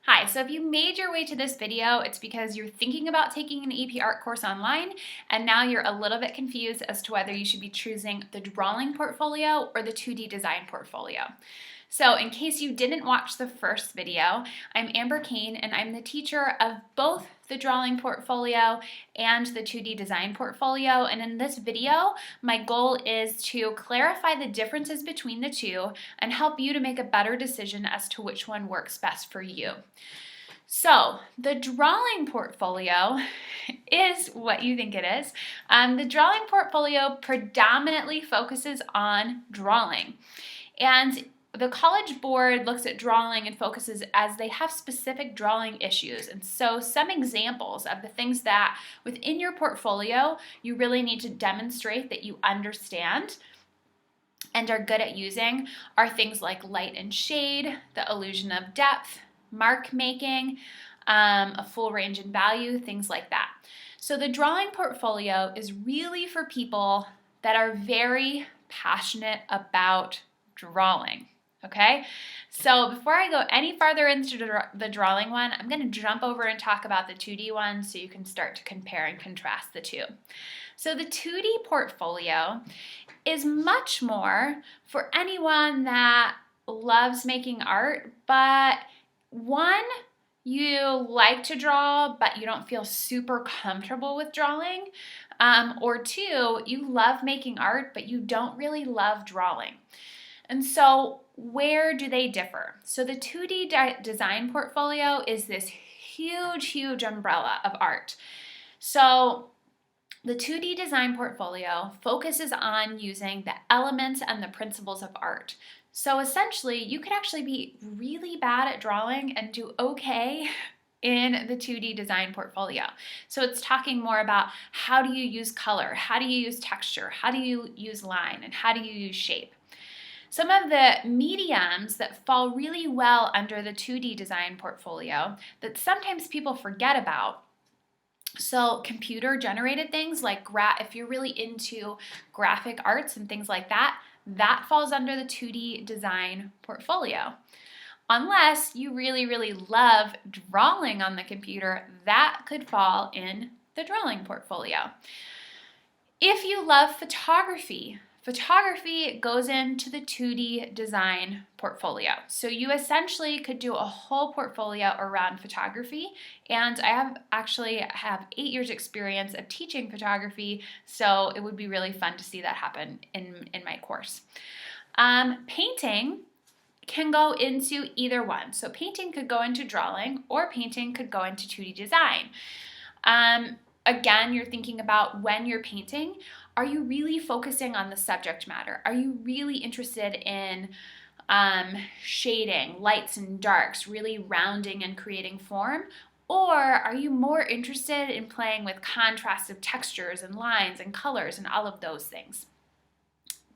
Hi, so if you made your way to this video, it's because you're thinking about taking an AP Art course online, and now you're a little bit confused as to whether you should be choosing the drawing portfolio or the 2D design portfolio. So in case you didn't watch the first video, I'm Amber Kane, and I'm the teacher of both the drawing portfolio and the 2D design portfolio. And in this video, my goal is to clarify the differences between the two and help you to make a better decision as to which one works best for you. So the drawing portfolio is what you think it is. The drawing portfolio predominantly focuses on drawing. And the College Board looks at drawing and focuses as they have specific drawing issues. And so some examples of the things that within your portfolio you really need to demonstrate that you understand and are good at using are things like light and shade, the illusion of depth, mark making, a full range and value, things like that. So the drawing portfolio is really for people that are very passionate about drawing. Okay, so before I go any farther into the drawing one, I'm going to jump over and talk about the 2D one so you can start to compare and contrast the two. So the 2D portfolio is much more for anyone that loves making art, but one, you like to draw, but you don't feel super comfortable with drawing, or two, you love making art, but you don't really love drawing. And so where do they differ? So the 2D design portfolio is this huge umbrella of art. So the 2D design portfolio focuses on using the elements and the principles of art. So essentially, you could actually be really bad at drawing and do okay in the 2D design portfolio. So it's talking more about how do you use color, how do you use texture, how do you use line, and how do you use shape. Some of the mediums that fall really well under the 2D design portfolio that sometimes people forget about. So computer generated things like if you're really into graphic arts and things like that, that falls under the 2D design portfolio. Unless you really love drawing on the computer, that could fall in the drawing portfolio. If you love photography, photography goes into the 2D design portfolio. So you essentially could do a whole portfolio around photography. And I have 8 years experience of teaching photography, so it would be really fun to see that happen in my course. Painting can go into either one. So painting could go into drawing, or painting could go into 2D design. Again, you're thinking about when you're painting, are you really focusing on the subject matter? Are you really interested in shading, lights and darks, really rounding and creating form? Or are you more interested in playing with contrasts of textures and lines and colors and all of those things?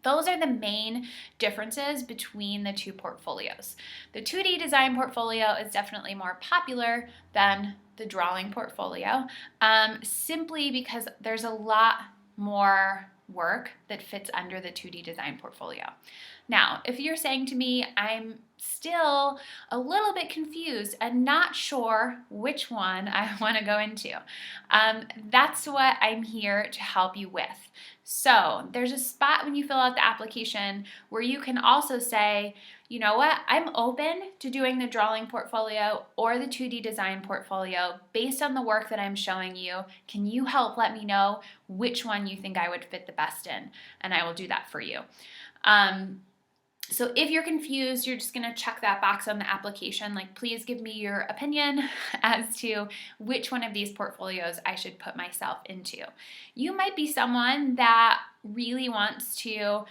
Those are the main differences between the two portfolios. The 2D design portfolio is definitely more popular than the drawing portfolio, simply because there's a lot more work that fits under the 2D design portfolio. Now, if you're saying to me, I'm still a little bit confused and not sure which one I want to go into, that's what I'm here to help you with. So there's a spot when you fill out the application where you can also say, you know what, I'm open to doing the drawing portfolio or the 2D design portfolio based on the work that I'm showing you. Can you help let me know which one you think I would fit the best in? And I will do that for you. So if you're confused, you're just going to check that box on the application. Like, please give me your opinion as to which one of these portfolios I should put myself into. You might be someone that really wants to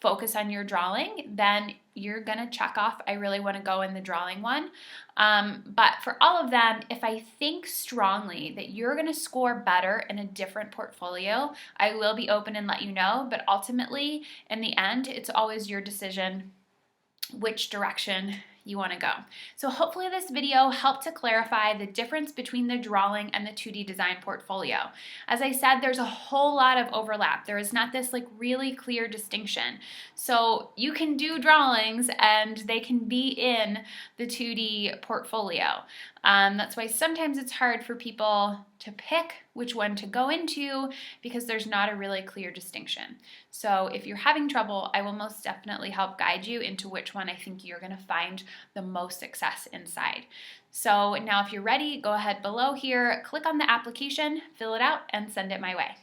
focus on your drawing, then you're going to check off, I really want to go in the drawing one. But for all of them, if I think strongly that you're going to score better in a different portfolio, I will be open and let you know. But ultimately, in the end, it's always your decision which direction you want to go. So hopefully this video helped to clarify the difference between the drawing and the 2D design portfolio. As I said, there's a whole lot of overlap. There is not this like really clear distinction. So you can do drawings and they can be in the 2D portfolio. That's why sometimes it's hard for people to pick which one to go into because there's not a really clear distinction. So if you're having trouble, I will most definitely help guide you into which one I think you're going to find the most success inside. So now if you're ready, go ahead below here, click on the application, fill it out, and send it my way.